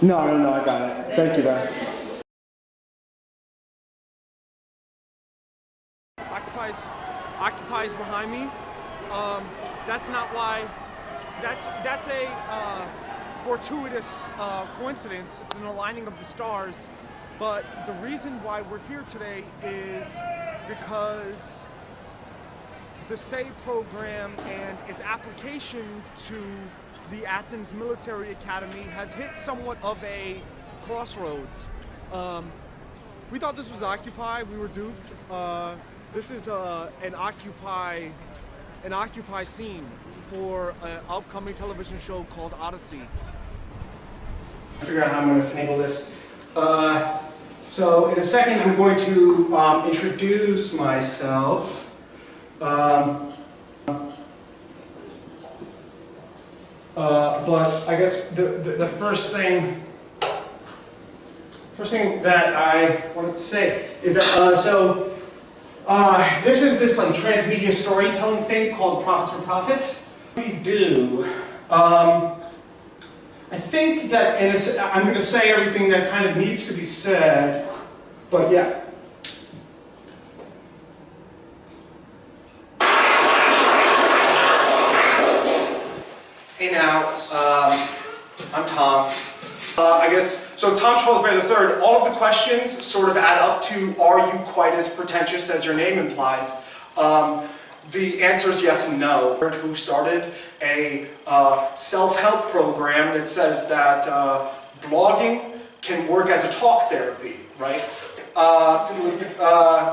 No, I got it. Thank you, though. Occupies behind me. That's not why. That's a fortuitous coincidence. It's an aligning of the stars. But the reason why we're here today is because the SAY program and its application to the Athens Military Academy has hit somewhat of a crossroads. We thought this was Occupy. We were duped. This is an Occupy scene for an upcoming television show called Odyssey. Figure out how I'm going to finagle this. So in a second, I'm going to introduce myself. But I guess the first thing that I wanted to say is that this is this like transmedia storytelling thing called Prophets for Profits. What we do, I think that I'm going to say everything that kind of needs to be said, but yeah. Hey now, I'm Tom. I guess, so Tom Charles Bair III, all of the questions sort of add up to, are you quite as pretentious as your name implies? The answer is yes and no. Who started a self-help program that says that blogging can work as a talk therapy, right?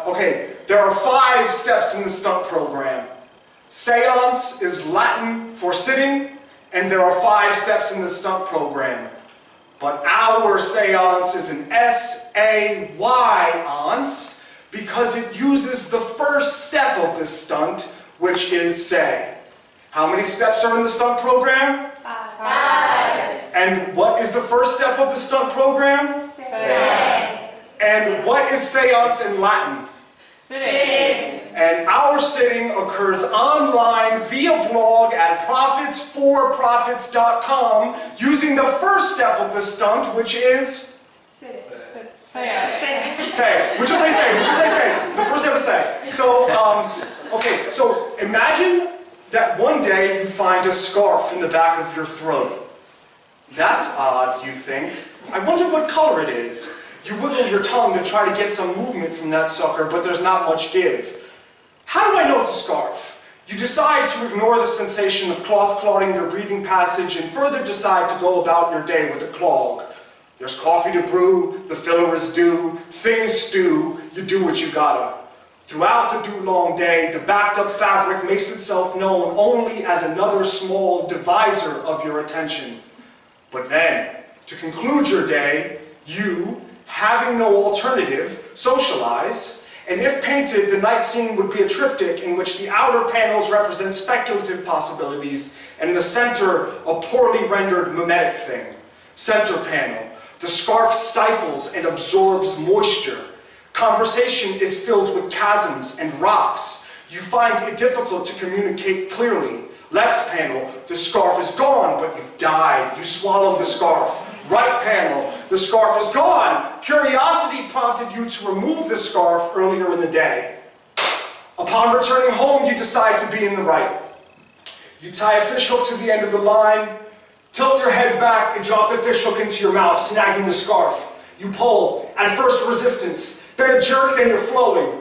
Okay, there are 5 steps in the stunt program. Seance is Latin for sitting, and there are 5 steps in the stunt program. But our seance is an S-A-Y-ance because it uses the first step of the stunt, which is say. How many steps are in the stunt program? 5. And what is the first step of the stunt program? Say. And what is seance in Latin? Sitting. And our sitting occurs online via blog at profitsforprofits.com using the first step of the stunt, which is? Say. Say. Which is I say. The first step is say. So, okay, so imagine that one day you find a scarf in the back of your throat. That's odd, you think. I wonder what color it is. You wiggle your tongue to try to get some movement from that sucker, but there's not much give. How do I know it's a scarf? You decide to ignore the sensation of cloth clogging your breathing passage and further decide to go about your day with a clog. There's coffee to brew, the filler is due, things stew, you do what you gotta. Throughout the due-long day, the backed-up fabric makes itself known only as another small divisor of your attention. But then, to conclude your day, you, having no alternative, socialize, and if painted, the night scene would be a triptych in which the outer panels represent speculative possibilities, and the center, a poorly rendered mimetic thing. Center panel. The scarf stifles and absorbs moisture. Conversation is filled with chasms and rocks. You find it difficult to communicate clearly. Left panel, the scarf is gone, but you've died. You swallowed the scarf. Right panel, the scarf is gone. Curiosity prompted you to remove the scarf earlier in the day. Upon returning home, you decide to be in the right. You tie a fishhook to the end of the line, tilt your head back and drop the fishhook into your mouth, snagging the scarf. You pull, at first resistance, then a jerk, then you're flowing.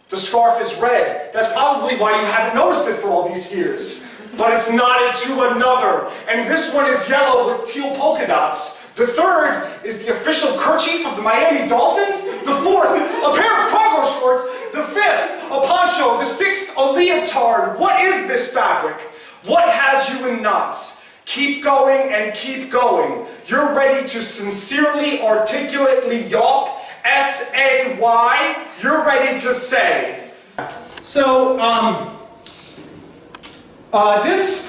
The scarf is red. That's probably why you haven't noticed it for all these years. But it's knotted to another, and this one is yellow with teal polka dots. The third is the official kerchief of the Miami Dolphins. The fourth, a pair of cargo shorts. The fifth, a poncho. The sixth, a leotard. What is this fabric? What has you in knots? Keep going and keep going. You're ready to sincerely, articulately yawp. S-A-Y. You're ready to say. So, this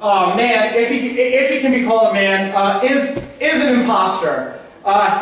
man, if he can be called a man, is an imposter.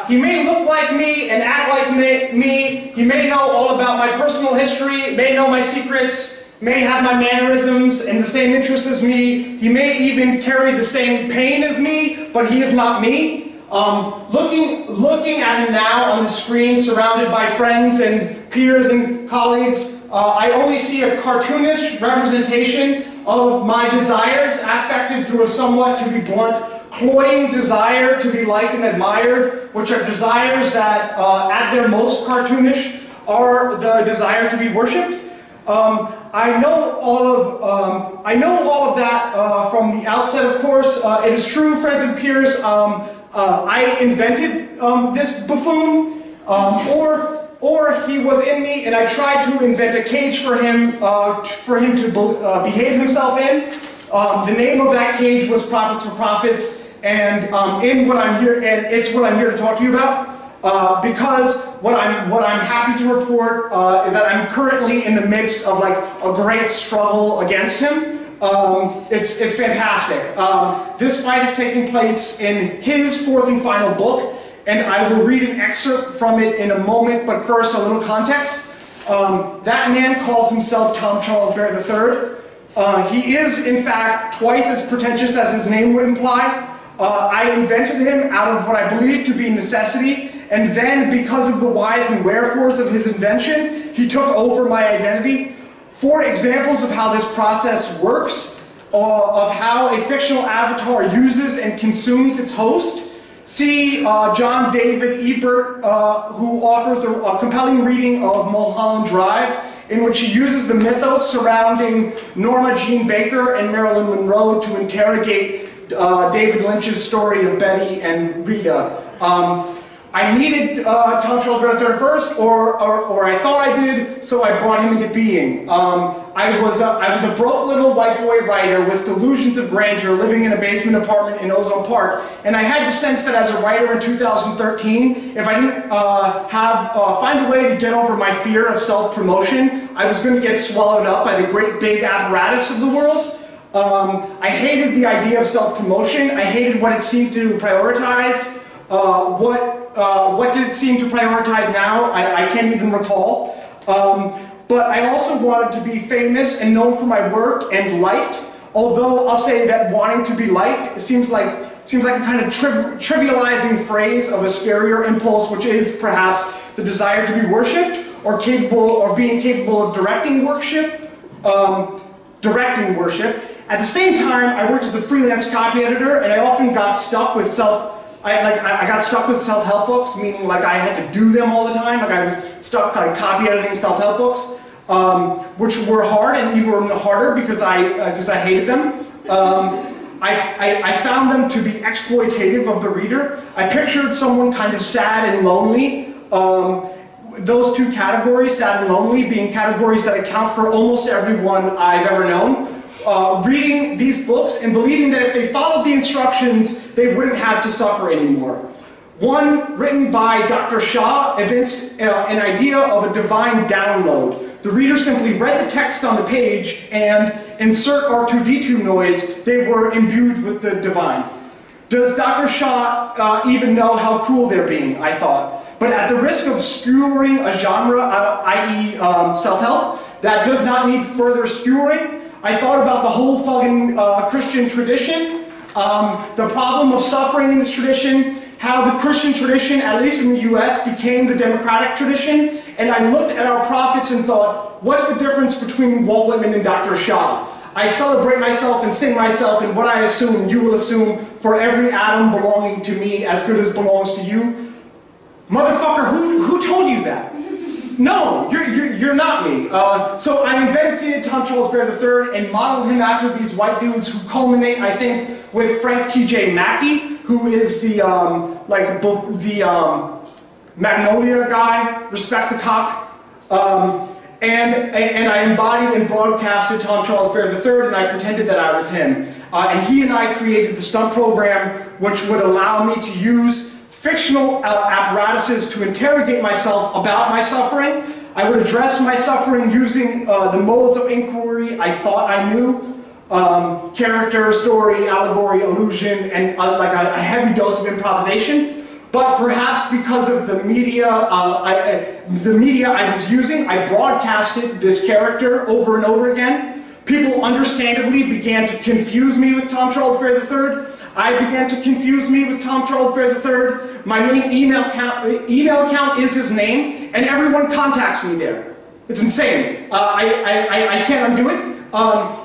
He may look like me and act like me. He may know all about my personal history, may know my secrets, may have my mannerisms and the same interests as me. He may even carry the same pain as me, but he is not me. Looking at him now on the screen, surrounded by friends and peers and colleagues, I only see a cartoonish representation of my desires, affected through a somewhat, to be blunt, cloying desire to be liked and admired, which are desires that, at their most cartoonish, are the desire to be worshipped. I know all of that from the outset. Of course, it is true, friends and peers. I invented this buffoon, or he was in me, and I tried to invent a cage for him to behave himself in. The name of that cage was Prophets for Profits, and it's what I'm here to talk to you about. Because what I'm happy to report is that I'm currently in the midst of like a great struggle against him. It's fantastic. This fight is taking place in his fourth and final book, and I will read an excerpt from it in a moment, but first a little context. That man calls himself Tom Charles Bair III. He is, in fact, twice as pretentious as his name would imply. I invented him out of what I believe to be necessity, and then, because of the whys and wherefores of his invention, he took over my identity. 4 examples of how this process works, of how a fictional avatar uses and consumes its host. See John David Ebert, who offers a compelling reading of Mulholland Drive, in which he uses the mythos surrounding Norma Jean Baker and Marilyn Monroe to interrogate David Lynch's story of Betty and Rita. I needed Tom Charles Bair III first, or I thought I did, so I brought him into being. I was a broke little white boy writer with delusions of grandeur, living in a basement apartment in Ozone Park, and I had the sense that as a writer in 2013, if I didn't find a way to get over my fear of self-promotion, I was going to get swallowed up by the great big apparatus of the world. I hated the idea of self-promotion. I hated what it seemed to prioritize. What did it seem to prioritize now? I can't even recall. But I also wanted to be famous and known for my work and liked, although I'll say that wanting to be liked seems like a kind of trivializing phrase of a scarier impulse, which is perhaps the desire to be worshipped, or being capable of directing worship. At the same time, I worked as a freelance copy editor, and I often got stuck with I got stuck with self-help books, meaning like I had to do them all the time. Like I was stuck like copy editing self-help books, which were hard and even harder because I hated them. I found them to be exploitative of the reader. I pictured someone kind of sad and lonely. Those 2 categories, sad and lonely, being categories that account for almost everyone I've ever known. Reading these books and believing that if they followed the instructions, they wouldn't have to suffer anymore. One, written by Dr. Shah, evinced an idea of a divine download. The reader simply read the text on the page and insert R2-D2 noise, they were imbued with the divine. Does Dr. Shah even know how cool they're being, I thought. But at the risk of skewering a genre, i.e. self-help, that does not need further skewering, I thought about the whole fucking Christian tradition, the problem of suffering in this tradition, how the Christian tradition, at least in the US, became the democratic tradition, and I looked at our prophets and thought, what's the difference between Walt Whitman and Dr. Shah? I celebrate myself and sing myself, and what I assume, you will assume, for every atom belonging to me as good as belongs to you. Motherfucker, who told you that? No, you're not me. So I invented Tom Charles Bair III and modeled him after these white dudes who culminate, I think, with Frank T.J. Mackey, who is the Magnolia guy, Respect the Cock. And I embodied and broadcasted Tom Charles Bair III, and I pretended that I was him. And he and I created the stunt program, which would allow me to use fictional apparatuses to interrogate myself about my suffering. I would address my suffering using the modes of inquiry I thought I knew. Character, story, allegory, illusion, and like a heavy dose of improvisation. but perhaps because of the media, I was using, I broadcasted this character over and over again. People understandably began to confuse me with Tom Charles Bair III. I began to confuse me with Tom Charles Bair III. My main email account is his name, and everyone contacts me there. It's insane. I can't undo it.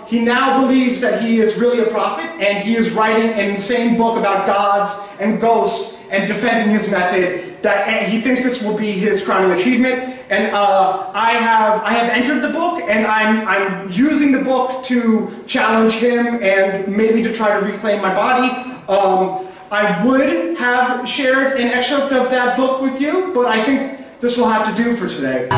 He now believes that he is really a prophet, and he is writing an insane book about gods and ghosts and defending his method. That he thinks this will be his crowning achievement. And I have entered the book, and I'm using the book to challenge him and maybe to try to reclaim my body. I would have shared an excerpt of that book with you, but I think this will have to do for today.